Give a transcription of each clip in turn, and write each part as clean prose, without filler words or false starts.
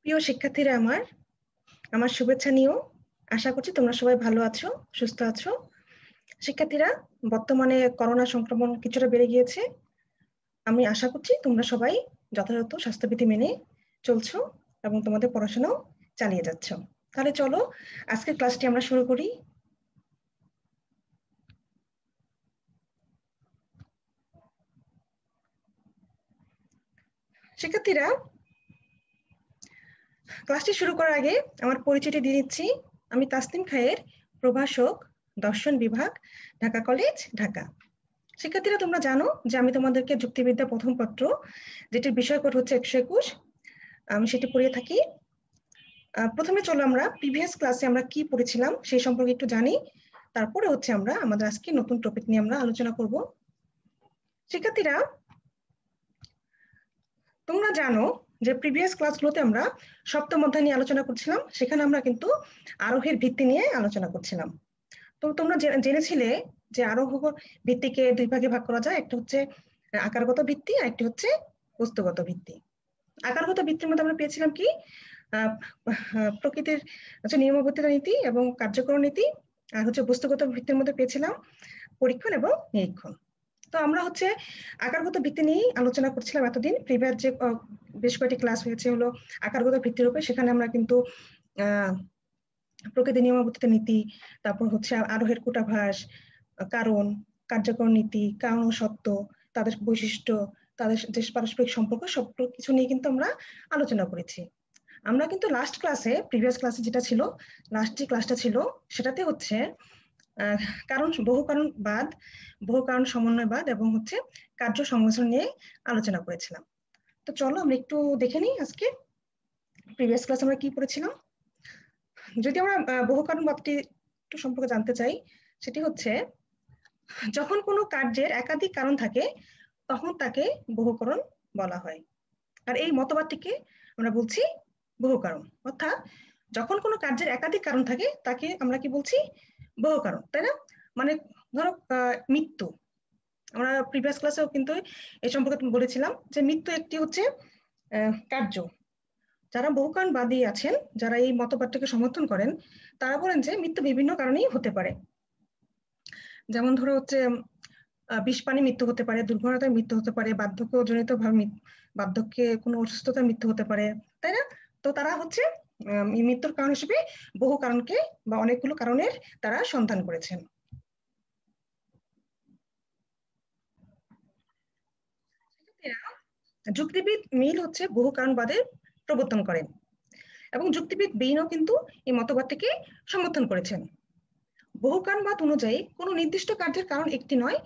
প্রিয় শিক্ষার্থীরা আমার শুভেচ্ছা নিও। আশা করছি তোমরা সবাই ভালো আছো, সুস্থ আছো। শিক্ষার্থীরা, বর্তমানে করোনা সংক্রমণ কিছুটা বেড়ে গিয়েছে। আমি আশা করছি তোমরা সবাই যথাযথ স্বাস্থ্যবিধি মেনে চলছো এবং তোমাদের পড়াশোনাও চালিয়ে যাচ্ছ। তাহলে চলো আজকের ক্লাসটি আমরা শুরু করি। শিক্ষার্থীরা, ক্লাসটি শুরু করার আগে আমার পরিচয়টি দিয়ে দিচ্ছি। আমি তাসনিম খায়ের, প্রভাষক, দর্শন বিভাগ, ঢাকা কলেজ, ঢাকা। শিক্ষার্থীরা, তোমরা জানো যে আমি তোমাদেরকে যুক্তিবিদ্যা প্রথম পত্র, যেটির বিষয়কোড হচ্ছে 121, আমি সেটি পড়িয়ে থাকি। প্রথমে চলো আমরা প্রিভিয়াস ক্লাসে আমরা কি পড়েছিলাম সেই সম্পর্কে একটু জানি, তারপরে হচ্ছে আমরা আমাদের আজকে নতুন টপিক নিয়ে আমরা আলোচনা করব। শিক্ষার্থীরা, তোমরা জানো যে প্রিভিয়াস ক্লাসগুলোতে আমরা সপ্তম অধ্যায় নিয়ে আলোচনা করছিলাম, সেখানে আমরা কিন্তু আরোহের ভিত্তি নিয়ে আলোচনা করছিলাম। তো তোমরা জেনেছিলে যে আরোহ ভিত্তিকে দুই ভাগে ভাগ করা যায়, একটা হচ্ছে আকারগত ভিত্তি আর একটি হচ্ছে বস্তুগত ভিত্তি। আকারগত ভিত্তির মধ্যে আমরা পেয়েছিলাম কি প্রকৃতির নিয়মাবর্তিতা নীতি এবং কার্যকর নীতি, আর হচ্ছে বস্তুগত ভিত্তির মধ্যে পেয়েছিলাম পরীক্ষণ এবং নিরীক্ষণ। তো আমরা হচ্ছে আকারগত ভিত্তি নিয়েই আলোচনা করছিলাম এতদিন। প্রিভিয়াস যে বেশ কয়েকটি ক্লাস হয়েছে হলো আকারগত ভিত্তির উপরে, সেখানে আমরা কিন্তু প্রকৃতি নিয়মাবর্তিত নীতি, তারপর হচ্ছে আরোহের কূটাভাস, কারণ, কার্যকর নীতি, কারণ ও সত্য, তাদের বৈশিষ্ট্য, তাদের যে পারস্পরিক সম্পর্ক, সব কিছু নিয়ে কিন্তু আমরা আলোচনা করেছি। আমরা কিন্তু লাস্ট ক্লাসে, প্রিভিয়াস ক্লাসে যেটা ছিল, লাস্ট যে ক্লাসটা ছিল সেটাতে হচ্ছে কারণ, বহু কারণ বাদ, বহু কারণ সমন্বয়বাদ এবং হচ্ছে কার্য সংমিশ্রণ নিয়ে আলোচনা করেছিলাম। তো চলো আমরা একটু দেখে নিই আজকে প্রিভিয়াস ক্লাসে আমরা কি পড়েছিলাম। যদি আমরা বহু কারণ বাদটি একটু সম্পর্কে জানতে চাই, সেটি হচ্ছে যখন কোনো কার্যের একাধিক কারণ থাকে তখন তাকে বহুকরণ বলা হয়। আর এই মতবাদটিকে আমরা বলছি বহু কারণ। অর্থাৎ যখন কোনো কার্যের একাধিক কারণ থাকে তাকে আমরা কি বলছি? বহু কারণ, তাই না? মানে ধরো মৃত্যু, আমরা প্রিভিয়াস ক্লাসেও কিন্তু এই সম্পর্কে বলেছিলাম যে মৃত্যু একটি হচ্ছে কার্য। যারা বহু কারণবাদী আছেন, যারা এই মতবাদটাকে সমর্থন করেন, তারা বলেন যে মৃত্যু বিভিন্ন কারণেই হতে পারে। যেমন ধরো হচ্ছে বিষপানে মৃত্যু হতে পারে, দুর্ঘটনায় মৃত্যু হতে পারে, বার্ধক্যজনিত ভাবে বার্ধক্যে কোনো অসুস্থতার মৃত্যু হতে পারে, তাই না? তো তারা হচ্ছে মৃত্যুর কারণ হিসেবে বহু কারণকে বা অনেকগুলো কারণের তারা সন্ধান করেছেন। যুক্তিবিদ মিল হচ্ছে বহু কারণবাদের প্রবর্তন করেন এবং যুক্তিবিদ বেইনও কিন্তু এই মতবাদটিকে সমর্থন করেছেন। বহু কারণবাদ অনুযায়ী কোনো নির্দিষ্ট কার্যের কারণ একটি নয়,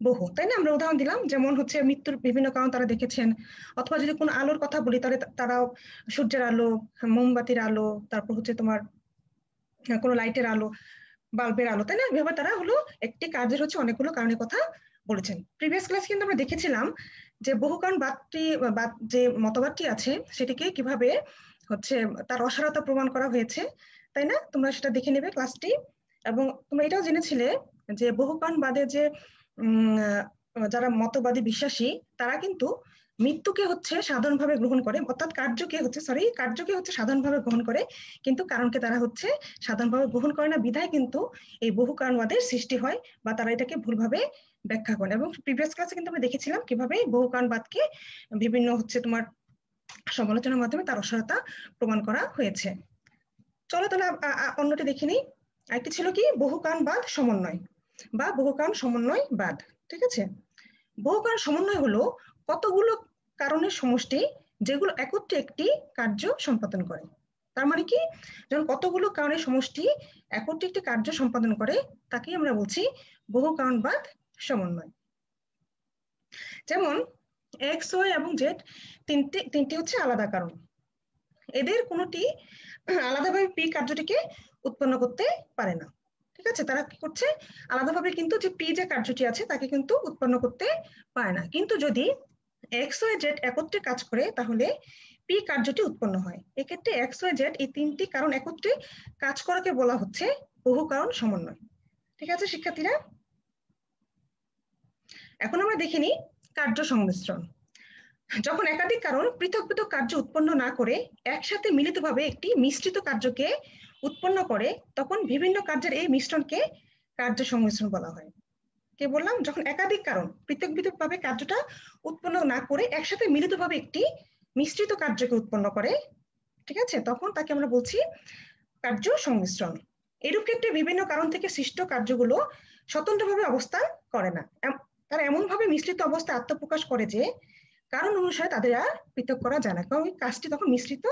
বহু, তাই না? আমরা উদাহরণ দিলাম, যেমন হচ্ছে মৃত্যুর বিভিন্ন কারণ তারা দেখেছেন। অথবা যদি কোনো আলোর কথা বলি, তাহলে তারাও সূর্যের আলো, মোমবাতির আলো, তারপর হচ্ছে তোমার কোনো লাইটের আলো, বাল্বের আলো, তাই না? এভাবে তারা হলো একটি কার্যের হচ্ছে অনেকগুলো কারণের কথা বলেছেন। প্রিভিয়াস ক্লাস কিন্তু আমরা দেখেছিলাম যে বহু কারণ বাদটি বা যে মতবাদটি আছে সেটিকে কিভাবে হচ্ছে তার অসারতা প্রমাণ করা হয়েছে, তাই না? তোমরা সেটা দেখে নেবে ক্লাসটি। এবং তোমরা এটাও জেনেছিলে যে বহু কারণ বাদে যে যারা মতবাদী বিশ্বাসী, তারা কিন্তু মৃত্যুকে হচ্ছে সাধারণভাবে গ্রহণ করে, অর্থাৎ কার্যকে হচ্ছে সাধারণভাবে গ্রহণ করে, কিন্তু কারণকে তারা হচ্ছে সাধারণভাবে গ্রহণ করে না, বিধায় কিন্তু এই বহু কারণবাদের সৃষ্টি হয় বা তারা এটাকে ভুলভাবে ব্যাখ্যা করেন। এবং প্রিভিয়াস ক্লাসে কিন্তু আমরা দেখেছিলাম কিভাবে বহু কারণবাদকে বিভিন্ন হচ্ছে তোমার সমালোচনার মাধ্যমে তার অসারতা প্রমাণ করা হয়েছে। চলো তাহলে অন্যটি দেখে নিই। আরেকটি ছিল কি বহু কারণবাদ সমন্বয় বা বহু কারণ সমন্বয় বাদ। ঠিক আছে? বহু কারণ সমন্বয় হলো কতগুলো কারণের সমষ্টি যেগুলো একত্রে একটি কার্য সম্পাদন করে। তার মানে কি, যখন কতগুলো কারণের সমষ্টি একত্রে একটি কার্য সম্পাদন করে তাকে আমরা বলছি বহু কারণবাদ সমন্বয়। যেমন এক্স, ওয়াই এবং জেড তিনটি হচ্ছে আলাদা কারণ, এদের কোনোটি আলাদাভাবে পি কার্যটিকে উৎপন্ন করতে পারে না। ঠিক আছে? তারা কি করছে, আলাদাভাবে কিন্তু যে পি যে কার্যটি আছে তাকে কিন্তু উৎপন্ন করতে পারে না। কিন্তু যদি এক্স ওয়াই জেড একত্রে কাজ করে তাহলে পি কার্যটি উৎপন্ন হয়। এক্ষেত্রে এক্স ওয়াই জেড এই তিনটি কারণ একত্রে কাজ করাকে বলা হচ্ছে বহু কারণ সমন্বয়। ঠিক আছে শিক্ষার্থীরা? এখন আমরা দেখে নিই কার্য সংমিশ্রণ। যখন একাধিক কারণ পৃথক পৃথক কার্য উৎপন্ন না করে একসাথে মিলিতভাবে একটি মিশ্রিত কার্যকে উৎপন্ন করে তখন বিভিন্ন কার্যের এই মিশ্রণকে কার্য সংমিশ্রণ বলা হয়। কে বললাম, যখন একাধিক কারণ পৃথক পৃথকভাবে কার্যটা উৎপন্ন না করে একসাথে মিলিতভাবে একটি মিশ্রিত কার্যকে উৎপন্ন করে, ঠিক আছে, তখন তাকে আমরা বলছি কার্য সংমিশ্রণ। এরূপ ক্ষেত্রে বিভিন্ন কারণ থেকে সৃষ্ট কার্যগুলো স্বতন্ত্রভাবে অবস্থান করে না, তারা এমন ভাবে মিশ্রিত অবস্থায় আত্মপ্রকাশ করে যে কারণ অনুসারে তাদের আর পৃথক করা যায় না, কারণ কাজটি তখন মিশ্রিত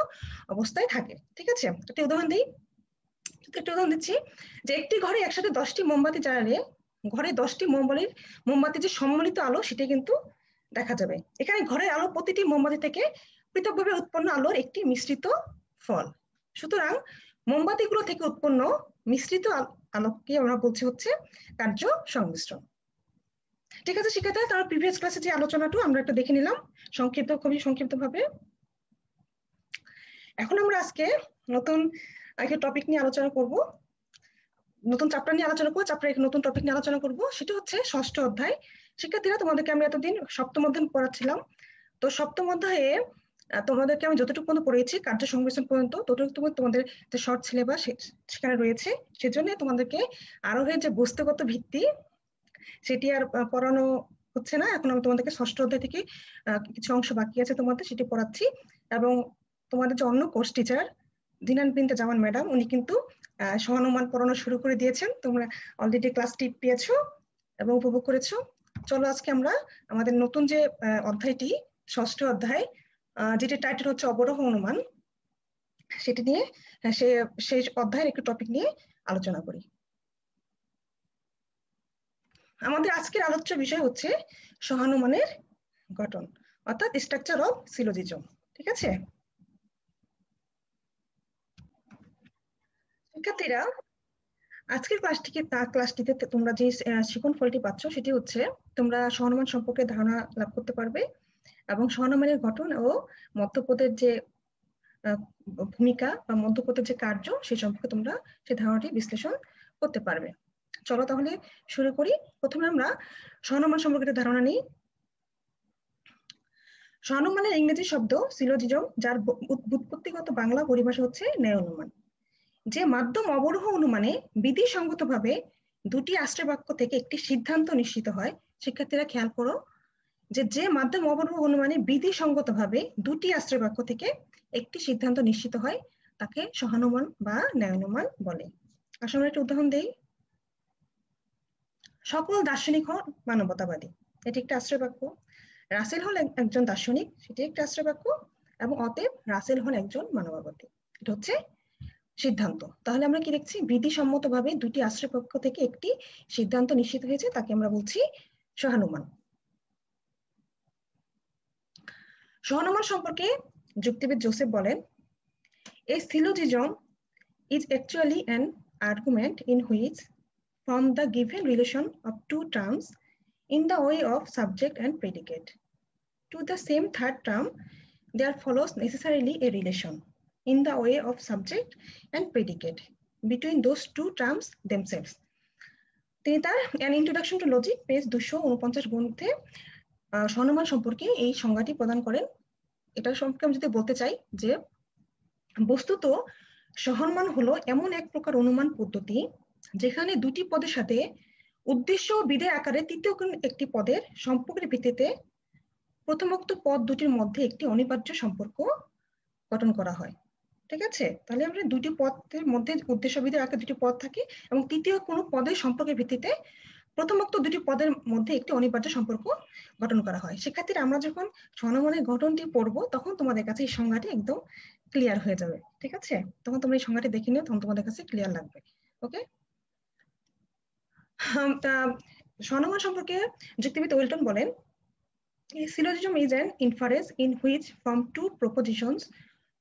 অবস্থায় থাকে। ঠিক আছে, একটা উদাহরণ দিই, একটা উদাহরণ দিচ্ছি যে একটি ঘরে একসাথে 10টি মোমবাতি জ্বালালে ঘরে 10টি মোমবাতি যে সম্মিলিত আলো সেটা কিন্তু দেখা যাবে। এখানে ঘরের আলো প্রতিটি মোমবাতি থেকে পৃথকভাবে উৎপন্ন আলোর একটি মিশ্রিত ফল। সুতরাং মোমবাতিগুলো থেকে উৎপন্ন মিশ্রিত আলোককে আমরা বলছি হচ্ছে কার্য সংমিশ্রণ। ঠিক আছে শিক্ষার্থীরা, তার প্রিভিয়াস ক্লাসে যে আলোচনাটা আমরা একটু দেখে নিলাম খুবই সংক্ষিপ্ত ভাবে। এখন আমরা আজকে নতুন একটা টপিক নিয়ে আলোচনা করব, নতুন চ্যাপ্টার নিয়ে আলোচনা করবো, চ্যাপ্টার নতুন টপিক নিয়ে আলোচনা করব, সেটা হচ্ছে 6ষ্ঠ অধ্যায়। শিক্ষার্থীরা, তোমাদেরকে আমি এতদিন 7ম অধ্যায় পড়াচ্ছিলাম, তো 7ম অধ্যায়ে তোমাদেরকে আমি যতটুকু পর্যন্ত পড়িয়েছি কার্য সংমিশ্রণ পর্যন্ত, ততটুকু তোমাদের যে শর্ট সিলেবাস সেখানে রয়েছে, সেজন্য তোমাদেরকে আরোহের যে বস্তুগত ভিত্তি সেটি আর পড়ানো হচ্ছে না। এখন আমি তোমাদেরকে 6ষ্ঠ অধ্যায় থেকে কিছু অংশ বাকি আছে তোমাদের, সেটি পড়াচ্ছি। এবং তোমাদের যে অন্য কোর্স টিচার দিনান বিনতে জামান ম্যাডাম, উনি কিন্তু সহানুমান পড়ানো শুরু করে দিয়েছেন। তোমরা অলরেডি ক্লাসটি পেয়েছো এবং উপভোগ করেছো। চলো আজকে আমরা আমাদের নতুন যে অধ্যায়টি 6ষ্ঠ অধ্যায়, যেটি টাইটেল হচ্ছে অবরোহ অনুমান, সেটি নিয়ে সেই অধ্যায়ের একটি টপিক নিয়ে আলোচনা করি। আমাদের আজকের আলোচ্য বিষয় হচ্ছে সহানুমানের গঠন, অর্থাৎ স্ট্রাকচার অফ সিলোজিজম। ঠিক আছে শিক্ষার্থীরা, আজকের ক্লাসটিতে তোমরা যে শিখন ফলটি পাচ্ছ সেটি হচ্ছে তোমরা সহানুমান সম্পর্কে ধারণা লাভ করতে পারবে এবং সহানুমানের গঠন ও মধ্যপদের যে ভূমিকা বা মধ্যপদের যে কার্য সে সম্পর্কে তোমরা সেই ধারণাটি বিশ্লেষণ করতে পারবে। চলো তাহলে শুরু করি। প্রথমে আমরা সহানুমান সম্পর্কে ধারণা নিই। সহানুমানের ইংরেজি শব্দ সিলোজিজম, যার ব্যুৎপত্তিগত বাংলা পরিভাষা হচ্ছে ন্যায় অনুমান। যে মাধ্যম অবরোহ অনুমানে বিধিসঙ্গতভাবে দুটি আশ্রয় বাক্য থেকে একটি সিদ্ধান্ত নিশ্চিত হয়। শিক্ষার্থীরা খেয়াল করো যে মাধ্যম অবরোহ অনুমানে বিধিসঙ্গতভাবে দুটি আশ্রয় বাক্য থেকে একটি সিদ্ধান্ত নিশ্চিত হয় তাকে সহানুমান বা ন্যায় অনুমান বলে। আসলে একটা উদাহরণ দেই, সকল দার্শনিক হন মানবতাবাদী, এটি একটা আশ্রয় বাক্য। রাসেল হল একজন দার্শনিক, সেটি একটা আশ্রয় বাক্য, এবং অতএব রাসেল হল একজন মানবতাবাদী, এটা হচ্ছে সিদ্ধান্ত। তাহলে আমরা কি দেখছি, বিধিসম্মতভাবে দুটি আশ্রয় পক্ষ থেকে একটি সিদ্ধান্ত নিশ্চিত হয়েছে, তাকে আমরা বলছি সহানুমান। সহানুমান সম্পর্কে যুক্তিবিদ জোসেফ বলেন, a syllogism is actually an argument in which from the given relation of two terms in the way of subject and predicate to the same third term there follows necessarily a relation in the way of subject and predicate between those two terms themselves. তিনি তার an introduction to logic page 249 গ্রন্থে সহানুমান সম্পর্কে এই সংজ্ঞাটি প্রদান করেন। এটা সম্পর্কে আমি যদি বলতে চাই যে বস্তুত সহানুমান হলো এমন এক প্রকার অনুমান পদ্ধতি যেখানে দুটি পদের সাথে উদ্দেশ্য ও বিধেয় আকারে তৃতীয় একটি পদের সম্পর্কের ভিত্তিতে প্রথমোক্ত পদ দুটির মধ্যে একটি অনিবার্য সম্পর্ক গঠন করা হয়। ঠিক আছে, তাহলে আমরা দুটি পদের মধ্যে উদ্দেশ্য বিধেয় আকারে দুটি পদ থাকে এবং তৃতীয় কোনো পদের সম্পর্কের ভিত্তিতে প্রথমোক্ত দুটি পদের মধ্যে একটি অনিবার্য সম্পর্ক গঠন করা হয়। শিক্ষার্থীরা, আমরা যখন সহানুমানের গঠনটি পড়বো তখন তোমাদের কাছে এই সংজ্ঞাটি একদম ক্লিয়ার হয়ে যাবে। ঠিক আছে, তখন তোমরা এই সংজ্ঞাটি দেখে নিও, তখন তোমাদের কাছে ক্লিয়ার লাগবে। ওকে, সহানুমান সম্পর্কে যুক্তিবিদ ওয়েলটন বলেন, a syllogism is an inference in which from two propositions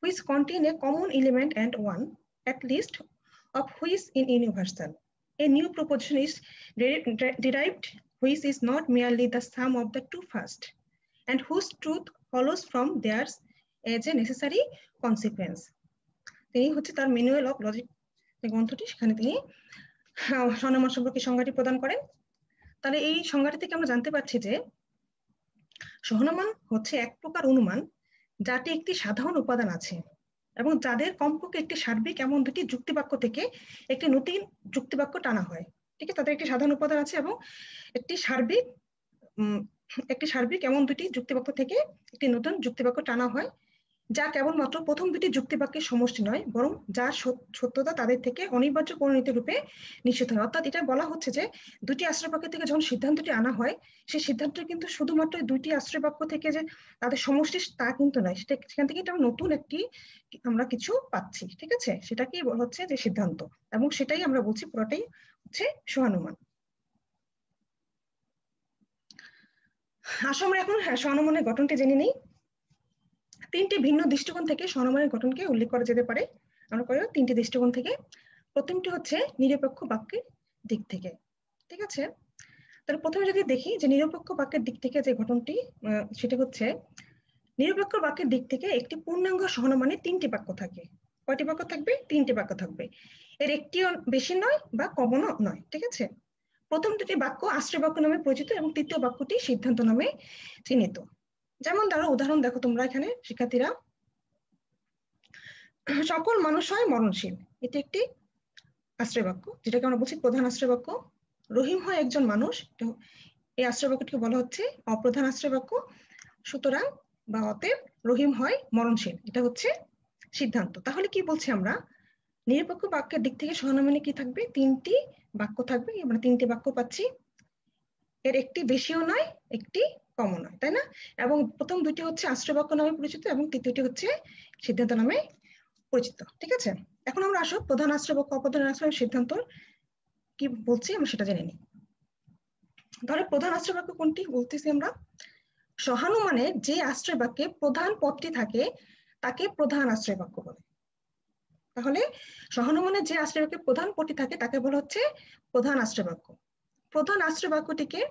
which contain a common element and one, at least, of which is universal, a new proposition is derived which is not merely the sum of the two first, and whose truth follows from theirs as a necessary consequence. তিনি হচ্ছে তার manual of logic গ্রন্থটি, সেখানে তিনি সহানুমান সম্পর্কে সংজ্ঞাটি প্রদান করেন। তাহলে এই সংজ্ঞাটি থেকে আমরা জানতে পারছি যে সহানুমান হচ্ছে এক প্রকার অনুমান যাতে একটি সাধারণ উপাদান আছে এবং যাদের কমপক্ষে একটি সার্বিক এমন দুটি যুক্তিবাক্য থেকে একটি নতুন যুক্তিবাক্য টানা হয়। ঠিক আছে, তাদের একটি সাধারণ উপাদান আছে এবং একটি সার্বিক এমন দুটি যুক্তিবাক্য থেকে একটি নতুন যুক্তিবাক্য টানা হয়, যা কেবলমাত্র প্রথম দুটি যুক্তিবাক্যের সমষ্টি নয়, বরং যার সত্যতা তাদের থেকে অনিবার্য পরিণত রূপে নিশ্চিত হয়। অর্থাৎ এটা বলা হচ্ছে যে দুটি আশ্রয়বাক্য থেকে যখন সিদ্ধান্তটি আনা হয়, সেই সিদ্ধান্ত কিন্তু শুধুমাত্র দুইটি আশ্রয়বাক্য থেকে যে তাদের সমষ্টি তা কিন্তু নয়, সেখান থেকে একটা নতুন একটি আমরা কিছু পাচ্ছি। ঠিক আছে, সেটাকেই বলা হচ্ছে যে সিদ্ধান্ত, এবং সেটাই আমরা বলছি পুরোটাই হচ্ছে সহানুমান। আসলে আমরা এখন সহানুমানের গঠনটি জেনে নিই। তিনটি ভিন্ন দৃষ্টিকোণ থেকে সহানুমানের গঠনকে উল্লেখ করা যেতে পারে। আমরা করি তিনটি দৃষ্টিকোণ থেকে। প্রথমটি হচ্ছে নিরপেক্ষ বাক্যের দিক থেকে। ঠিক আছে, তাহলে প্রথমে যদি দেখি যে নিরপেক্ষ বাক্যের দিক থেকে যে গঠনটি, সেটা হচ্ছে নিরপেক্ষ বাক্যের দিক থেকে একটি পূর্ণাঙ্গ সহানুমানে তিনটি বাক্য থাকে। কয়টি বাক্য থাকবে? তিনটি বাক্য থাকবে। এর একটিও বেশি নয় বা কমও নয়। ঠিক আছে, প্রথম দুটি বাক্য আশ্রয় বাক্য নামে পরিচিত এবং তৃতীয় বাক্যটি সিদ্ধান্ত নামে চিহ্নিত। যেমন ধরো উদাহরণ দেখো তোমরা এখানে শিক্ষার্থীরা, সকল মানুষ হয় মরণশীল, এটি একটি আশ্রয় বাক্য, যেটাকে আমরা বলছি প্রধান আশ্রয় বাক্য। রহিম হয় একজন মানুষ, এই আশ্রয় বাক্যটিকে বলা হচ্ছে অপ্রধান আশ্রয় বাক্য। সুতরাং বা অতএব রহিম হয় মরণশীল, এটা হচ্ছে সিদ্ধান্ত। তাহলে কি বলছি আমরা, নিরপেক্ষ বাক্যের দিক থেকে সহানুমানে কি থাকবে? তিনটি বাক্য থাকবে। আমরা তিনটি বাক্য পাচ্ছি, এর একটি বেশিও নয়, একটি কমও নয়, তাই না? এবং প্রথম দুটি হচ্ছে আশ্রয় বাক্য নামে পরিচিত এবং তৃতীয়টি হচ্ছে সিদ্ধান্ত নামে পরিচিত। ঠিক আছে, এখন আমরা আসো প্রধান আশ্রয় বাক্য অপ্রধান আশ্রয় সিদ্ধান্ত কি বলছি আমরা সেটা জেনে নিই। তাহলে প্রধান আশ্রয় বাক্য কোনটি বলতেছি আমরা? সহানুমানে যে আশ্রয় বাক্যে প্রধান পদটি থাকে তাকে প্রধান আশ্রয় বাক্য বলে। তাহলে সহানুমানে যে আশ্রয় বাক্যে প্রধান পদটি থাকে তাকে বলা হচ্ছে প্রধান আশ্রয় বাক্য। প্রধান আশ্রয় বাক্যটিকে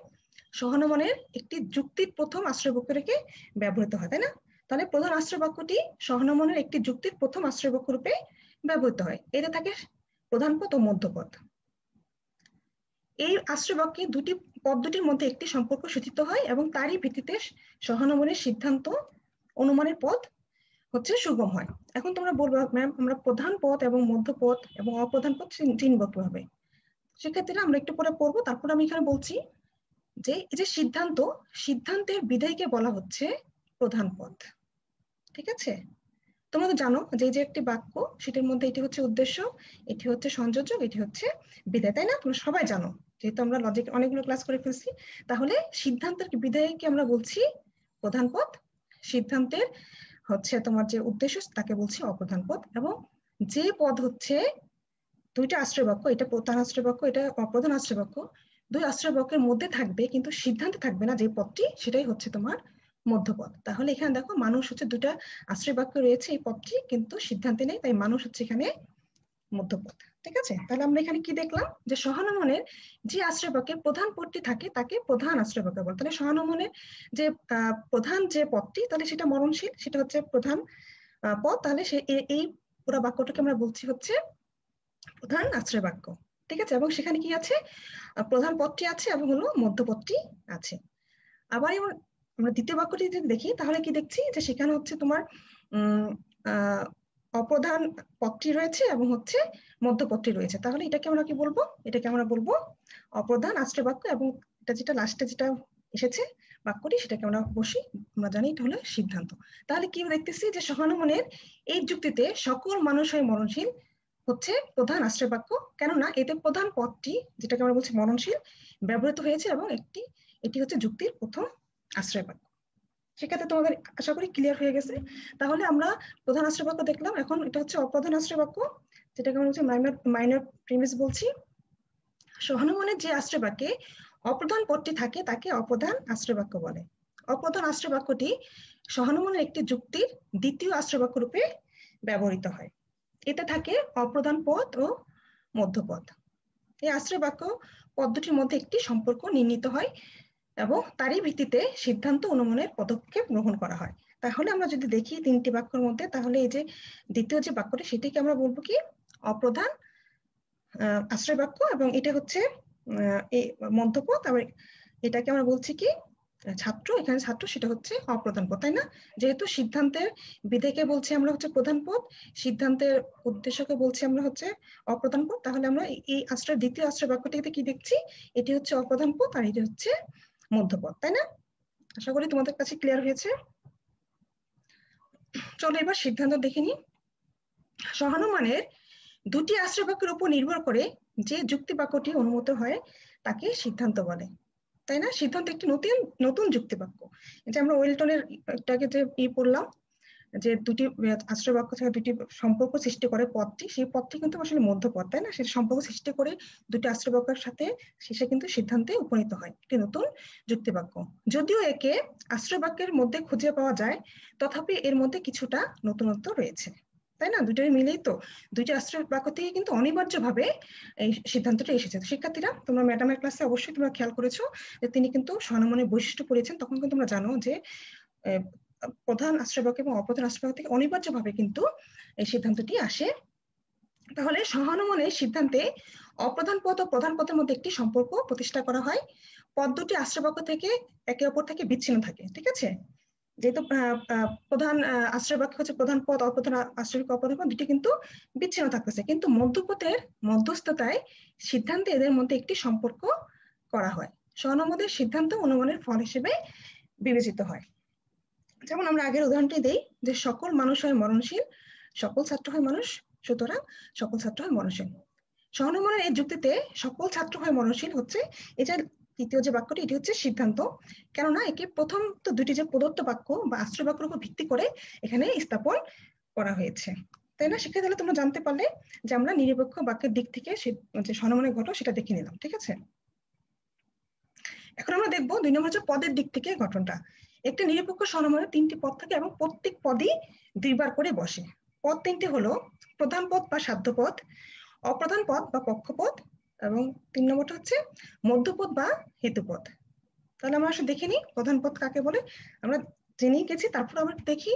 সহানুমানের একটি যুক্তির প্রথম আশ্রয় বাক্য রেখে ব্যবহৃত হয়, তাই না? তাহলে প্রধান আশ্রয় বাক্যটি সহানুমানের একটি যুক্তির প্রথম আশ্রয় বাক্য রূপে ব্যবহৃত হয়। এতে থাকে প্রধান পদ ও মধ্যপদ। এই আশ্রয় বাক্যে দুটি পদ দুটির মধ্যে একটি সম্পর্ক সূচিত হয় এবং তারই ভিত্তিতে সহানুমানের সিদ্ধান্ত অনুমানের পদ হচ্ছে সুগম হয়। এখন তোমরা বলবো ম্যাম আমরা প্রধান পদ এবং মধ্যপদ এবং অপ্রধান পদ চিনব কিভাবে? সেক্ষেত্রে আমরা একটু পরে পড়বো। তারপর আমি এখানে বলছি যে এই যে সিদ্ধান্তের বিধেয়কে বলা হচ্ছে প্রধান পদ। ঠিক আছে, তোমরা তো জানো যে এই যে একটি বাক্য, সেটার মধ্যে এটি হচ্ছে উদ্দেশ্য, এটি হচ্ছে সংযোজক, এটি হচ্ছে বিধেয়, তাই না? তোমরা সবাই জানো, যেহেতু আমরা লজিক অনেকগুলো ক্লাস করে ফেলছি। তাহলে সিদ্ধান্তের বিধেয়কে আমরা বলছি প্রধান পদ, সিদ্ধান্তের হচ্ছে তোমার যে উদ্দেশ্য তাকে বলছি অপ্রধান পদ, এবং যে পদ হচ্ছে দুইটা আশ্রয় বাক্য, এটা প্রধান আশ্রয় বাক্য, এটা অপ্রধান আশ্রয় বাক্য, দুই আশ্রয় বাক্যের মধ্যে থাকবে কিন্তু সিদ্ধান্তে থাকবে না যে পদটি, সেটাই হচ্ছে তোমার মধ্যপদ। তাহলে এখানে দেখো মানুষ হচ্ছে দুটা আশ্রয় বাক্য রয়েছে, এই পদটি কিন্তু সিদ্ধান্তে নেই, তাই মানুষ হচ্ছে এখানে মধ্যপদ। ঠিক আছে, তাহলে আমরা এখানে কি দেখলাম যে সহানুমানের যে আশ্রয় বাক্যে প্রধান পদটি থাকে তাকে প্রধান আশ্রয় বাক্য বলে। তাহলে সহানুমানের যে প্রধান যে পদটি, তাহলে সেটা মরণশীল, সেটা হচ্ছে প্রধান পদ। তাহলে সে এই পুরো বাক্যটাকে আমরা বলছি হচ্ছে প্রধান আশ্রয় বাক্য। ঠিক আছে, এবং সেখানে কি আছে? প্রধান পদটি আছে এবং হলো মধ্যপদটি আছে। আবার আমরা দ্বিতীয় বাক্যটি যদি দেখি তাহলে কি দেখছি যে সেখানে হচ্ছে তোমার অপ্রধান পদটি রয়েছে এবং হচ্ছে মধ্যপদটি রয়েছে। তাহলে এটাকে আমরা কি বলবো? এটাকে আমরা বলবো অপ্রধান আশ্রয় বাক্য, এবং এটা যেটা লাস্টে যেটা এসেছে বাক্যটি, সেটাকে আমরা বসি, আমরা জানি এটা হলো সিদ্ধান্ত। তাহলে কি দেখতেছি যে সহানুমানের এই যুক্তিতে সকল মানুষ হয় মরণশীল হচ্ছে প্রধান আশ্রয় বাক্য, কেননা এতে প্রধান পদটি, যেটাকে আমরা বলছি মরণশীল, ব্যবহৃত হয়েছে এবং এটি হচ্ছে যুক্তির প্রথম আশ্রয় বাক্য। সেক্ষেত্রে তোমাদের আশা করি ক্লিয়ার হয়ে গেছে। তাহলে আমরা প্রধান আশ্রয় বাক্য দেখলাম, এখন এটা হচ্ছে অপ্রধান আশ্রয় বাক্য, যেটাকে আমরা হচ্ছে মাইনর প্রিমিস বলছি। সহানুমানের যে আশ্রয় বাক্যে অপ্রধান পদটি থাকে তাকে অপ্রধান আশ্রয় বাক্য বলে। অপ্রধান আশ্রয় বাক্যটি সহানুমানের একটি যুক্তির দ্বিতীয় আশ্রয় বাক্য রূপে ব্যবহৃত হয়। এতে থাকে অপ্রধান পদ ও মধ্যপদ। এই আশ্রয় বাক্য পদ্ধতির মধ্যে একটি সম্পর্ক নির্ণীত হয় এবং তারই ভিত্তিতে সিদ্ধান্ত অনুমানের পদক্ষেপ গ্রহণ করা হয়। তাহলে আমরা যদি দেখি তিনটি বাক্যের মধ্যে, তাহলে এই যে দ্বিতীয় যে বাক্যটি সেটিকে আমরা বলবো কি অপ্রধান আশ্রয় বাক্য, এবং এটা হচ্ছে এই মধ্যপদ, আবার এটাকে আমরা বলছি কি ছাত্র, এখানে ছাত্র সেটা হচ্ছে অপ্রধান পদ, তাই না? যেহেতু সিদ্ধান্তের বিধেয়কে বলছি আমরা হচ্ছে প্রধান পদ, সিদ্ধান্তের উদ্দেশ্যকে বলছি আমরা হচ্ছে অপ্রধান পদ, তাহলে আমরা এই আশ্রয় দ্বিতীয় আশ্রয় বাক্যটিতে কি দেখছি, এটি হচ্ছে অপ্রধান পদ আর এটি হচ্ছে মধ্যপদ, তাই না? আশা করি তোমাদের কাছে ক্লিয়ার হয়েছে। চলো এবার সিদ্ধান্ত দেখে নিই। সহানুমানের দুটি আশ্রয় বাক্যের উপর নির্ভর করে যে যুক্তি বাক্যটি অনুমত হয় তাকে সিদ্ধান্ত বলে, তাই না? সিদ্ধান্ত একটি নতুন নতুন যুক্তি বাক্য। এটা আমরা ওয়েলটনের একটাকে যে পড়লাম, যে দুটি আশ্রয় বাক্য থেকে দুটি সম্পর্ক সৃষ্টি করে পদটি, সেই পদটি কিন্তু আসলে মধ্যপদ, তাই না? সেই সম্পর্ক সৃষ্টি করে দুটি আশ্রয় বাক্যের সাথে শেষে কিন্তু সিদ্ধান্তে উপনীত হয় একটি নতুন যুক্তি বাক্য। যদিও একে আশ্রয় বাক্যের মধ্যে খুঁজে পাওয়া যায়, তথাপি এর মধ্যে কিছুটা নতুনত্ব রয়েছে, তাই না? দুটোই মিলেই তো দুইটি আশ্রয় বাক্য থেকে কিন্তু অনিবার্যভাবে এই সিদ্ধান্তটা এসেছে। শিক্ষার্থীরা, তোমরা ম্যাডামের ক্লাসে অবশ্যই তোমরা খেয়াল করেছো যে তিনি কিন্তু সহানুমানের বৈশিষ্ট্য পড়েছেন, তখন কিন্তু তোমরা জানো যে প্রধান আশ্রয় বাক্য এবং অপ্রধান আশ্রয় বাক্য থেকে অনিবার্যভাবে কিন্তু এই সিদ্ধান্তটি আসে। তাহলে সহানুমানের সিদ্ধান্তে অপ্রধান পদ ও প্রধান পদের মধ্যে একটি সম্পর্ক প্রতিষ্ঠা করা হয়। পদ দুটি আশ্রয় বাক্য থেকে একে অপর থেকে বিচ্ছিন্ন থাকে, ঠিক আছে? যেহেতু প্রধান আশ্রয় বাক্য হচ্ছে প্রধান পদ, অপ্রধান আশ্রয় বাক্য অপ্রধান পদ দুটি কিন্তু বিচ্ছিন্ন থাকতেছে, কিন্তু মধ্যপদের মধ্যস্থতায় সিদ্ধান্তে এদের মধ্যে একটি সম্পর্ক করা হয়। সহানুমানের সিদ্ধান্ত অনুমানের ফল হিসেবে বিবেচিত হয়। যেমন আমরা আগের উদাহরণটি দেই যে সকল মানুষ হয় মরণশীল, সকল ছাত্র হয় মানুষ, সুতরাং সকল ছাত্র হয় মরণশীল। সহানুমানের এই যুক্তিতে সকল ছাত্র হয় মরণশীল হচ্ছে এই যে তৃতীয় যে বাক্যটি, এটি হচ্ছে সিদ্ধান্ত, কেননা একে প্রথম তো দুটি যে প্রদত্ত বাক্য বা আশ্রয় বাক্যের উপর ভিত্তি করে এখানে স্থাপন করা হয়েছে, তাই না? শিক্ষা তাহলে তোমরা জানতে পারলে যে আমরা নিরপেক্ষ বাক্যের দিক থেকে যে সহানুমানের ঘটনা সেটা দেখে নিলাম, ঠিক আছে? এখন আমরা দেখবো 2 নম্বর হচ্ছে পদের দিক থেকে গঠনটা। একটা নিরপেক্ষ সহানুমানের 3টি পদ থাকে এবং প্রত্যেক পদই 2বার করে বসে। পদ 3টি হলো প্রধান পদ বা সাধ্য পদ, অপ্রধান পদ বা পক্ষপদ, এবং 3 নম্বরটা হচ্ছে মধ্যপদ বা হেতুপদ। তাহলে আমরা আসলে দেখে নিই প্রধান পদ কাকে বলে। আমরা জেনেই গেছি, তারপর আমরা দেখি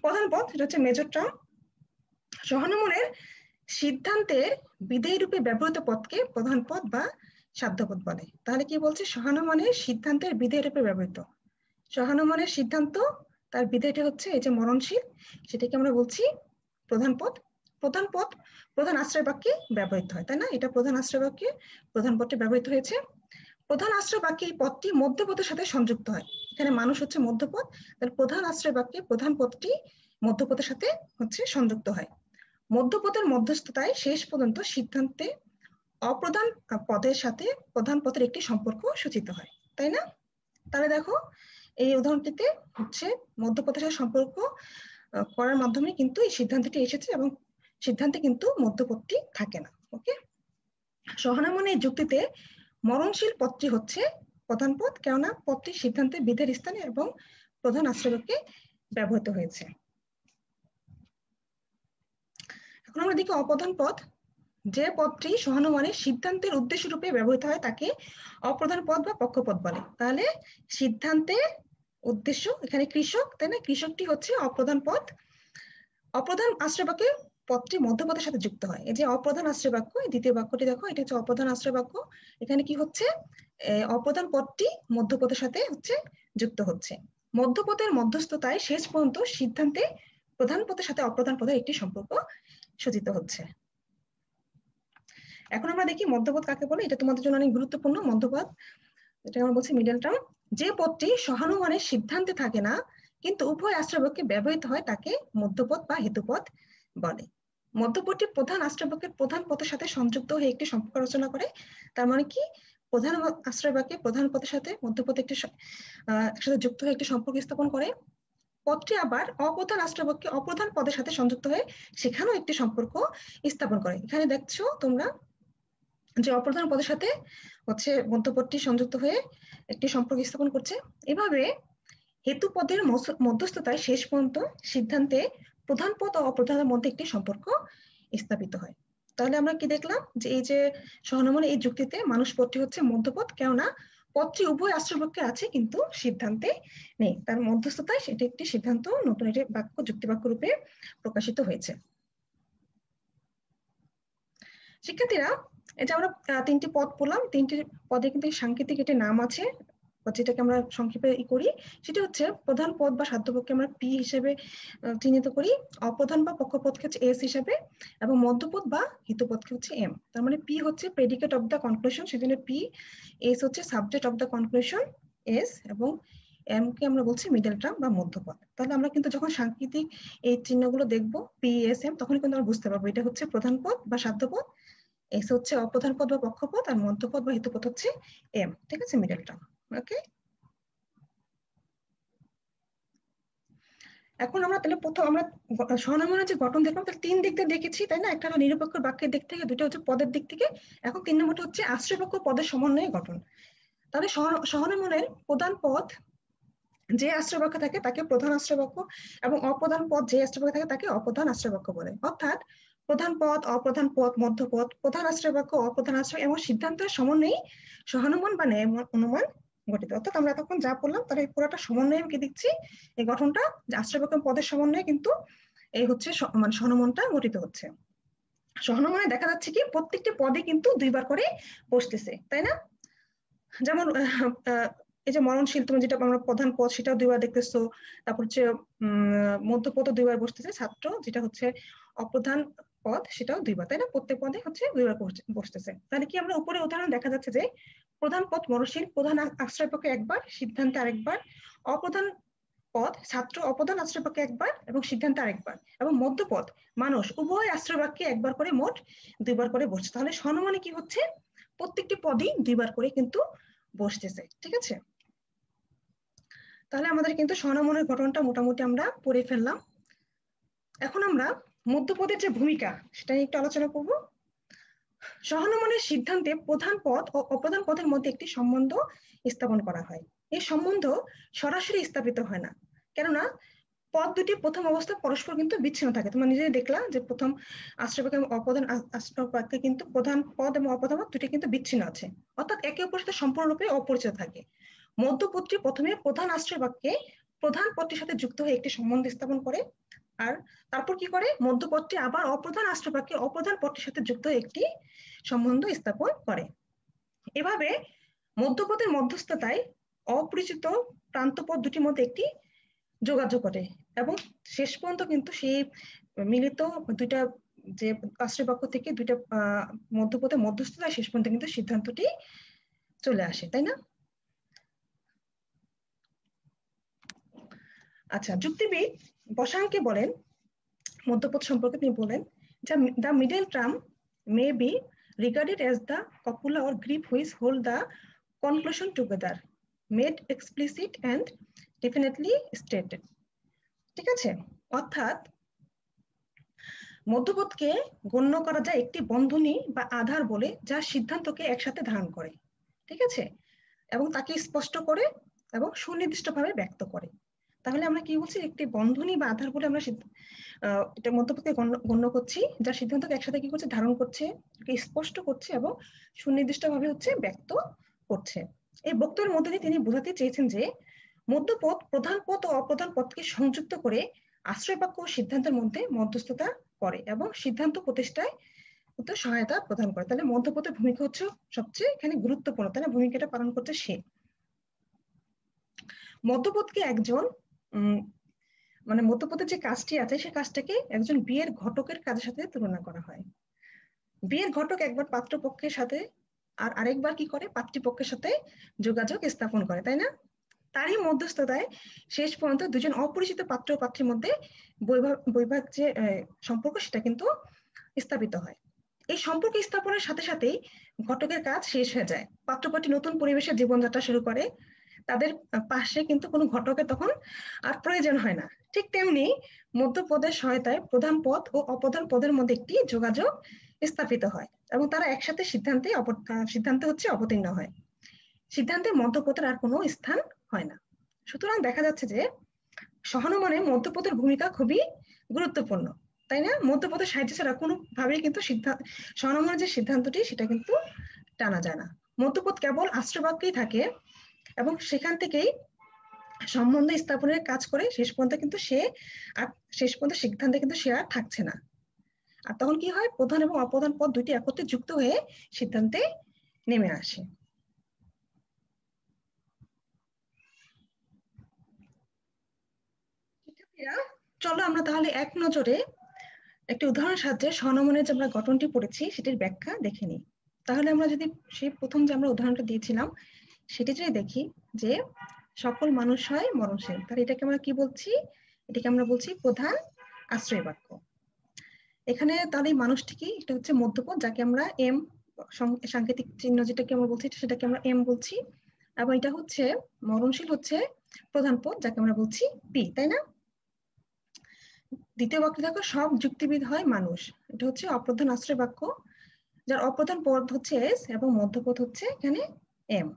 প্রধান পদ, এটা হচ্ছে মেজর টার্ম। সহানুমানের সিদ্ধান্তের বিধেয় রূপে ব্যবহৃত পদকে প্রধান পদ বা সাধ্যপদ বলে। তাহলে কি বলছে, সহানুমানের সিদ্ধান্তের বিধেয় রূপে ব্যবহৃত, সহানুমানের সিদ্ধান্ত তার বিধেয়টা হচ্ছে এই যে মরণশীল, সেটাকে আমরা বলছি প্রধান পদ। প্রধান পদ প্রধান আশ্রয় বাক্যে ব্যবহৃত হয়, তাই না? এটা প্রধান আশ্রয় বাক্যে প্রধান পদটি ব্যবহৃত হয়েছে। প্রধান আশ্রয় বাক্যে এই পদটি মধ্যপদের সাথে সংযুক্ত হয়, এখানে মানুষ হচ্ছে মধ্যপদ, তার প্রধান আশ্রয় বাক্যে প্রধান পদটি মধ্যপদের সাথে হচ্ছে সংযুক্ত হয়। মধ্যপদের মধ্যস্থতায় শেষ পর্যন্ত সিদ্ধান্তে অপ্রধান পদের সাথে প্রধান পদের একটি সম্পর্ক সূচিত হয়, তাই না? তাহলে দেখো এই উদাহরণটিতে হচ্ছে মধ্যপদের সাথে সম্পর্ক করার মাধ্যমে কিন্তু এই সিদ্ধান্তটি এসেছে এবং সিদ্ধান্তে কিন্তু মধ্যপদটি থাকে না। ওকে, সহানুমানের যুক্তিতে মরণশীল পদটি হচ্ছে প্রধান পদ, কেননা পদটি সিদ্ধান্তের বিধের স্থানে এবং প্রধান আশ্রয়কে ব্যবহৃত হয়েছে। এখন আমরা দেখি অপ্রধান পদ। যে পদটি সহানুমানের সিদ্ধান্তের উদ্দেশ্য রূপে ব্যবহৃত হয় তাকে অপ্রধান পদ বা পক্ষপদ বলে। তাহলে সিদ্ধান্তের উদ্দেশ্য, এখানে কৃষক, তাই না? কৃষকটি হচ্ছে অপ্রধান পদ। অপ্রধান আশ্রয় বাক্যে পদটি মধ্যপদের সাথে যুক্ত হয়। এই যে অপ্রধান আশ্রয় বাক্য, দ্বিতীয় বাক্যটি দেখো, এটা হচ্ছে অপ্রধান আশ্রয় বাক্য। এখানে কি হচ্ছে, অপ্রধান পদটি মধ্যপদের সাথে হচ্ছে যুক্ত হচ্ছে। মধ্যপদের মধ্যস্থতায় শেষ পর্যন্ত সিদ্ধান্তে প্রধান পদের সাথে অপ্রধান পদের একটি সম্পর্ক সূচিত হচ্ছে। এখন আমরা দেখি মধ্যপদ কাকে বলে। এটা তোমাদের জন্য অনেক গুরুত্বপূর্ণ মধ্যপদ, এটা আমরা বলছি মিডল টার্ম। যে পদটি সহানুমানের সিদ্ধান্তে থাকে না কিন্তু উভয় আশ্রয় বাক্যে ব্যবহৃত হয় তাকে মধ্যপদ বা হেতুপদ বলে। মধ্যপদটি প্রধান আশ্রয় বাক্যের প্রধান পদের সাথে সংযুক্ত হয়ে একটি সম্পর্ক রচনা করে। তার মানে কি, প্রধান আশ্রয় বাক্যে প্রধান পদের সাথে মধ্যপদ একসাথে যুক্ত হয়ে একটি সম্পর্ক স্থাপন করে। পদটি আবার অপ্রধান আশ্রয় বাক্যে অপ্রধান পদের সাথে সংযুক্ত হয়ে সেখানেও একটি সম্পর্ক স্থাপন করে। এখানে দেখছো তোমরা যে অপ্রধান পদের সাথে হচ্ছে মধ্যপদটি সংযুক্ত হয়ে একটি সম্পর্ক স্থাপন করছে। এভাবে হেতু পদের মধ্যস্থতায় শেষ পর্যন্ত সিদ্ধান্তে প্রধান পদ ও অপ্রধানের মধ্যে একটি সম্পর্ক স্থাপিত হয়। তাহলে আমরা কি দেখলাম যে এই যে সহানুমানের এই যুক্তিতে মানুষ পদটি হচ্ছে মধ্যপদ, কেননা পদটি উভয় আশ্রয় বাক্যে আছে কিন্তু সিদ্ধান্তে নেই, তার মধ্যস্থতায় সেটি একটি সিদ্ধান্ত নতুন একটি বাক্য যুক্তি বাক্য রূপে প্রকাশিত হয়েছে। শিক্ষার্থীরা, এটা আমরা তিনটি পদ বললাম, তিনটি পদে কিন্তু সাংকেতিক একটি নাম আছে, যেটাকে আমরা সংক্ষেপে করি, সেটা হচ্ছে প্রধান পদ বা সাধ্যপদকে আমরা পি হিসেবে চিহ্নিত করি, অপ্রধান বা পক্ষপদকে হচ্ছে এস হিসেবে, এবং মধ্যপদ বা হিতপদকে হচ্ছে এম। তার মানে পি হচ্ছে প্রেডিকেট অফ দ্য কনক্লুশন, সেজন্য পি, এস হচ্ছে subject of the conclusion S, এবং এম কে আমরা বলছি মিডল টার্ম বা মধ্যপদ। তাহলে আমরা কিন্তু যখন সাংকেতিক এই চিহ্নগুলো দেখবো পি এস এম, তখন কিন্তু আমরা বুঝতে পারবো এটা হচ্ছে প্রধান পদ বা সাধ্যপদ, এস হচ্ছে অপ্রধান পদ বা পক্ষপদ, আর মধ্যপদ বা হিতপদ হচ্ছে এম। ঠিক আছে, মিডল টার্ম। ওকে, এখন আমরা তাহলে প্রথম আমরা স্বনামনের যে গঠন দেখলাম, তাহলে তিন দিক দিয়ে দেখেছি, তাই না? একটা হলো নিরপেক্ষ বাক্যের দিক থেকে, দুটো হচ্ছে পদের দিক থেকে, এখন তিন নম্বরটা হচ্ছে আশ্রয়পক্ষ পদের সমন্বয়ে গঠন। তাহলে স্বনামনের প্রধান পদ যে আশ্রয়বাক্য থাকে তাকে প্রধান আশ্রয়বাক্য, এবং অপ্রধান পদ যে আশ্রয়বাক্য থাকে তাকে অপ্রধান আশ্রয়বাক্য বলে। অর্থাৎ প্রধান পদ, অপ্রধান পদ, মধ্যপদ, প্রধান আশ্রয়বাক্য, অপ্রধান আশ্রয় এবং সিদ্ধান্তের সমন্বয়ে সহানুমান বা ন্যায় অনুমান গঠিত। অর্থাৎ আমরা তখন যা বললাম তার এই পুরোটা সমন্বয় কি দিচ্ছি, এই গঠনটা যে আশ্রয়বাক্য পদের সমন্বয়ে কিন্তু এই হচ্ছে মানে সহানুমানটা গঠিত হচ্ছে। সহানুমানে দেখা যাচ্ছে কি প্রত্যেকটি পদে কিন্তু দুইবার করে বসতেছে, তাই না? যেমন এই যে মরণশীল, তুমি যেটা আমরা প্রধান পদ সেটাও দুইবার দেখতেছো, তারপর হচ্ছে মধ্যপদ দুইবার বসতেছে, ছাত্র যেটা হচ্ছে অপ্রধান পদ সেটাও দুইবার, তাই না? প্রত্যেক পদে হচ্ছে দুইবার বসতেছে। তাহলে কি আমরা উপরে উদাহরণ দেখা যাচ্ছে যে প্রধান পদ মরণশীল, প্রধান আশ্রয়পক্ষে একবার, সিদ্ধান্তে আরেকবার, অপ্রধান পদ ছাত্র অপ্রধান আশ্রয়পক্ষে একবার এবং সিদ্ধান্তে আরেকবার, এবং মধ্যপদ মানুষ উভয় আশ্রয়বাক্যে একবার করে মোট দুইবার করে বসছে। তাহলে সমানুমানে কি হচ্ছে, প্রত্যেকটি পদই দুইবার করে কিন্তু বসতেছে। ঠিক আছে, তাহলে আমাদের কিন্তু স্বনামনের ঘটনাটা মোটামুটি আমরা পড়ে ফেললাম। এখন আমরা মধ্যপদের যে ভূমিকা সেটা নিয়ে একটু আলোচনা করব। সহানুমানের সিদ্ধান্তে প্রধান পদ ও অপ্রধান পদের মধ্যে একটি সম্বন্ধ স্থাপন করা হয়। এই সম্বন্ধ সরাসরি স্থাপিত হয় না, কেননা পদ দুটি প্রথম অবস্থায় পরস্পর কিন্তু বিচ্ছিন্ন থাকে। তোমরা নিজেই দেখলা যে প্রথম আশ্রয়বাক্য এবং অপ্রধান আশ্রয়বাক্যে কিন্তু প্রধান পদ এবং অপ্রধান পদ দুটি কিন্তু বিচ্ছিন্ন আছে, অর্থাৎ একে অপরের সাথে সম্পূর্ণরূপে অপরিচিত থাকে। মধ্যপদটি প্রথমে প্রধান আশ্রয়বাক্যে প্রধান পদটির সাথে যুক্ত হয়ে একটি সম্বন্ধ স্থাপন করে, আর তারপর কি করে মধ্যপদটি আবার অপ্রধান আশ্রয়বাক্যে অপ্রধান পদটির সাথে যুক্ত হয়ে একটি সম্বন্ধ স্থাপন করে। এভাবে মধ্যপদের মধ্যস্থতায় অপরিচিত প্রান্তপদ দুটির মধ্যে একটি যোগাযোগ করে, এবং শেষ পর্যন্ত কিন্তু সেই মিলিত দুইটা যে আশ্রয়বাক্য থেকে দুইটা মধ্যপদের মধ্যস্থতায় শেষ পর্যন্ত কিন্তু সিদ্ধান্তটি চলে আসে, তাই না? আচ্ছা, যুক্তিবিদ বসাঙ্কে বলেন মধ্যপদ সম্পর্কে, তিনি বলেন the middle term may be regarded as the copula or grip which hold the conclusion together, made explicit and definitely stated। ঠিক আছে, অর্থাৎ মধ্যপদকে গণ্য করা যায় একটি বন্ধনী বা আধার বলে, যা সিদ্ধান্তকে একসাথে ধারণ করে, ঠিক আছে, এবং তাকে স্পষ্ট করে এবং সুনির্দিষ্টভাবে ব্যক্ত করে। তাহলে আমরা কি বলছি, একটি বন্ধনী বা আধার বলে আমরা এটা মধ্যপদকে গণ্য করছি, যা সিদ্ধান্তকে একসাথে কি করছে, ধারণ করছে, স্পষ্ট করছে এবং সুনির্দিষ্টভাবে হচ্ছে ব্যক্ত করছে। এই বক্তব্যের মধ্যে দিয়ে তিনি বোঝাতে চেয়েছেন যে মধ্যপদ প্রধান পদ ও অপ্রধান পদকে সংযুক্ত করে আশ্রয়বাক্য ও সিদ্ধান্তের মধ্যে মধ্যস্থতা করে এবং সিদ্ধান্ত প্রতিষ্ঠায় সহায়তা প্রদান করে। তাহলে মধ্যপদের ভূমিকা হচ্ছে সবচেয়ে এখানে গুরুত্বপূর্ণ, তাহলে ভূমিকাটা পালন করছে সে। মধ্যপদকে একজন মানে মধ্যপদের যে কাজটি আছে সেই কাজটাকে একজন বিয়ের ঘটকের কাজের সাথে তুলনা করা হয়। বিয়ের ঘটক একবার পাত্রপক্ষের সাথে আর আরেকবার কি করে, পাত্রীপক্ষের সাথে যোগাযোগ স্থাপন করে, তাই না? তারই মধ্যস্থতায় শেষ পর্যন্ত দুজন অপরিচিত পাত্র ও পাত্রীর মধ্যে বৈবাহিক যে সম্পর্ক সেটা কিন্তু স্থাপিত হয়। এই সম্পর্ক স্থাপনের সাথে সাথেই ঘটকের কাজ শেষ হয়ে যায়, পাত্রপাত্রী নতুন পরিবেশে জীবনযাত্রা শুরু করে, তাদের পাশে কিন্তু কোনো ঘটকের তখন আর প্রয়োজন হয় না। ঠিক তেমনি মধ্যপদের সহায়তায় প্রধান পদ ও অপ্রধান পদের মধ্যে একটি যোগাযোগ স্থাপিত হয় এবং তারা একসাথে সিদ্ধান্তে হচ্ছে অবতীর্ণ হয়। সিদ্ধান্তে মধ্যপদের আর কোনো স্থান হয় না। সুতরাং দেখা যাচ্ছে যে সহানুমানে মধ্যপদের ভূমিকা খুবই গুরুত্বপূর্ণ, তাই না? মধ্যপদের সাহায্য ছাড়া কোনোভাবেই কিন্তু সহানুমানের যে সিদ্ধান্তটি সেটা কিন্তু টানা যায় না। মধ্যপদ কেবল আশ্রয়বাক্যেই থাকে এবং সেখান থেকেই সম্বন্ধ স্থাপনের কাজ করে শেষ পর্যন্ত সিদ্ধান্তে কিন্তু সে আর থাকছে না। আর তখন কি হয়, প্রধান এবং অপ্রধান পদ দুইটি একত্রে যুক্ত হয়ে সিদ্ধান্তে নেমে আসে। চলো আমরা তাহলে এক নজরে একটি উদাহরণ সাহায্যে স্বনমনের যে আমরা গঠনটি পড়েছি সেটির ব্যাখ্যা দেখে নিই। তাহলে আমরা যদি সেই প্রথম যে আমরা উদাহরণটা দিয়েছিলাম সেটি যদি দেখি যে সকল মানুষ হয় মরণশীল, তাহলে এটাকে আমরা কি বলছি, এটাকে আমরা বলছি প্রধান আশ্রয় বাক্য। এখানে তাহলে এই মানুষটি কি, এটা হচ্ছে মধ্যপদ যাকে আমরা এম সাংকেতিক চিহ্ন যেটাকে আমরা বলছি সেটাকে আমরা এম বলছি, এবং এটা হচ্ছে মরণশীল হচ্ছে প্রধান পদ যাকে আমরা বলছি পি, তাই না? দ্বিতীয় বাক্য দেখো, সব যুক্তিবিদ হয় মানুষ, এটা হচ্ছে অপ্রধান আশ্রয় বাক্য যার অপ্রধান পদ হচ্ছে এস এবং মধ্যপদ হচ্ছে এখানে এম।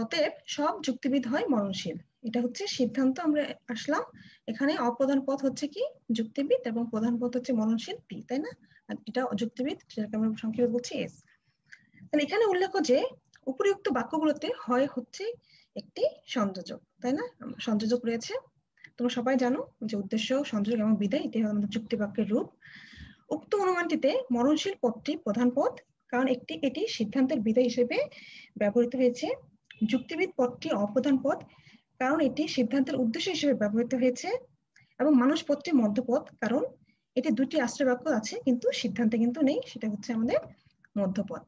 অতএব সব যুক্তিবিদ হয় মরণশীল, এটা হচ্ছে সিদ্ধান্ত আমরা আসলাম। এখানে অপ্রধান পদ হচ্ছে কি যুক্তিবিদ এবং প্রধান পদ হচ্ছে মরণশীল পি, তাই না? আর এটা যুক্তিবিদ যেটাকে আমরা সংক্ষেপে বলছি এস। তাহলে এখানে উল্লেখ যে উপরিউক্ত বাক্যগুলোতে হয় হচ্ছে একটি সংযোজক, তাই না? সংযোজক রয়েছে, তোমরা সবাই জানো যে উদ্দেশ্য, সংযোজক এবং বিধেয় এটি আমাদের যুক্তি বাক্যের রূপ। উক্ত অনুমানটিতে মরণশীল পদটি প্রধান পদ, কারণ এটি সিদ্ধান্তের বিধেয় হিসেবে ব্যবহৃত হয়েছে। যুক্তিবিদ পদটি অপ্রধান পদ, কারণ এটি সিদ্ধান্তের উদ্দেশ্য হিসেবে ব্যবহৃত হয়েছে। এবং মানুষ পদটি মধ্যপদ, কারণ এটি দুটি আশ্রয় বাক্য আছে কিন্তু সিদ্ধান্তে কিন্তু নেই, সেটা হচ্ছে আমাদের মধ্যপদ।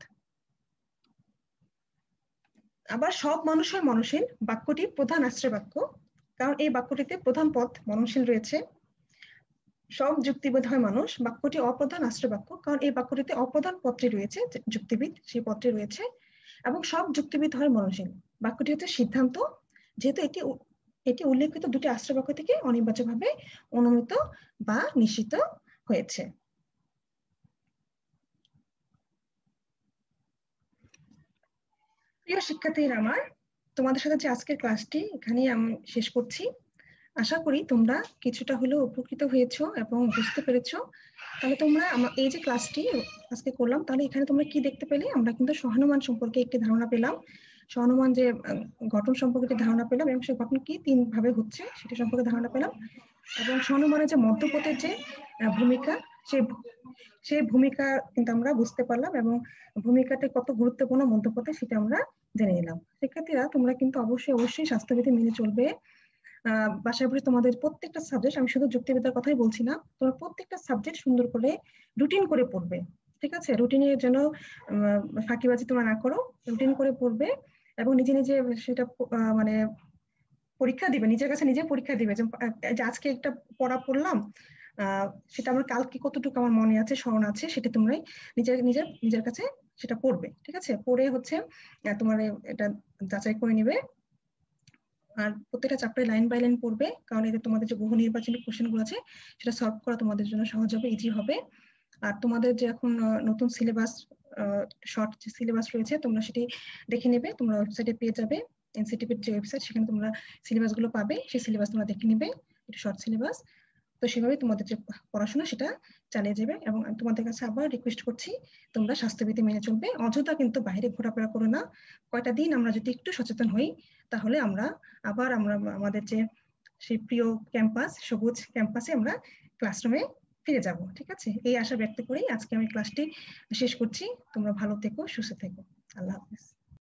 আবার সব মানুষ হয় মরণশীল বাক্যটি প্রধান আশ্রয় বাক্য, কারণ এই বাক্যটিতে প্রধান পদ মরণশীল রয়েছে। সব যুক্তিবিদ হয় মানুষ বাক্যটি অপ্রধান আশ্রয় বাক্য, কারণ এই বাক্যটিতে অপ্রধান পদটি রয়েছে, যুক্তিবিদ সেই পদটি রয়েছে। এবং সব যুক্তিবিদ হয় মরণশীল বাক্যটি হচ্ছে সিদ্ধান্ত, যেহেতু এটি উল্লেখিত দুটি আশ্রয় বাক্য থেকে অনিবার্যভাবে অনুমিত বা নিশ্চিত হয়েছে। প্রিয় শিক্ষার্থীরা আমার, তোমাদের সাথে যে আজকের ক্লাসটি এখানেই আমি শেষ করছি। আশা করি তোমরা কিছুটা হলেও উপকৃত হয়েছো এবং বুঝতে পেরেছো। তাহলে তোমরা এই যে ক্লাসটি আজকে করলাম, তাহলে এখানে তোমরা কি দেখতে পেলে, আমরা কিন্তু সহানুমান সম্পর্কে একটি ধারণা পেলাম, সহানুমান যে গঠন সম্পর্কে একটি ধারণা পেলাম, এবং সে গঠন কি তিন ভাবে হচ্ছে সেটা সম্পর্কে ধারণা পেলাম। এবং সহানুমানের যে মধ্যপদের যে ভূমিকা, সেই ভূমিকা কিন্তু আমরা বুঝতে পারলাম, এবং ভূমিকাতে কত গুরুত্বপূর্ণ মধ্যপদে সেটা আমরা জেনে নিলাম। শিক্ষার্থীরা তোমরা কিন্তু অবশ্যই স্বাস্থ্যবিধি মেনে চলবে। বাসায় বসে তোমাদের প্রত্যেকটা সাবজেক্ট, আমি শুধু যুক্তিবিদ্যার কথাই বলছি না, তোমরা প্রত্যেকটা সাবজেক্ট সুন্দর করে রুটিন করে পড়বে, ঠিক আছে? রুটিনের জন্য ফাঁকিবাজি তোমরা না করো, রুটিন করে পড়বে এবং নিজে নিজে সেটা মানে পরীক্ষা দিবে, নিজের কাছে নিজে পরীক্ষা দিবে যে আজকে একটা পড়া পড়লাম, সেটা আমার কালকে কতটুকু আমার মনে আছে, স্মরণ আছে, সেটা তোমরাই নিজের কাছে সেটা পড়বে, ঠিক আছে? পড়ে হচ্ছে তোমার এটা যাচাই করে নিবে। আর প্রত্যেকটা চ্যাপ্টারে লাইন বাই লাইন পড়বে, কারণ এতে তোমাদের যে বহু নির্বাচনী কোশ্চেন গুলো আছে সেটা সলভ করা তোমাদের জন্য সহজ হবে, ইজি হবে। আর তোমাদের যে এখন নতুন সিলেবাস, শর্ট যে সিলেবাস রয়েছে তোমরা সেটি দেখে নেবে, তোমরা ওয়েবসাইটে পেয়ে যাবে, এনসিটিভির যে ওয়েবসাইট, সেখানে তোমরা সিলেবাস গুলো পাবে, সেই সিলেবাস তোমরা দেখে নেবে, এটা শর্ট সিলেবাস। তো সেভাবে তোমাদের যে পড়াশোনা সেটা চালিয়ে যাবে। এবং আমি তোমাদের কাছে আবার রিকোয়েস্ট করছি, তোমরা স্বাস্থ্যবিধি মেনে চলবে, অযথা কিন্তু বাইরে ঘোরাফেরা করো না। কয়টা দিন আমরা যদি একটু সচেতন হই, তাহলে আমরা আমাদের যে সেই প্রিয় ক্যাম্পাস, সবুজ ক্যাম্পাসে আমরা ক্লাসরুমে ফিরে যাব, ঠিক আছে? এই আশা ব্যক্ত করেই আজকে আমি ক্লাসটি শেষ করছি। তোমরা ভালো থেকো, সুস্থ থেকো। আল্লাহ হাফেজ।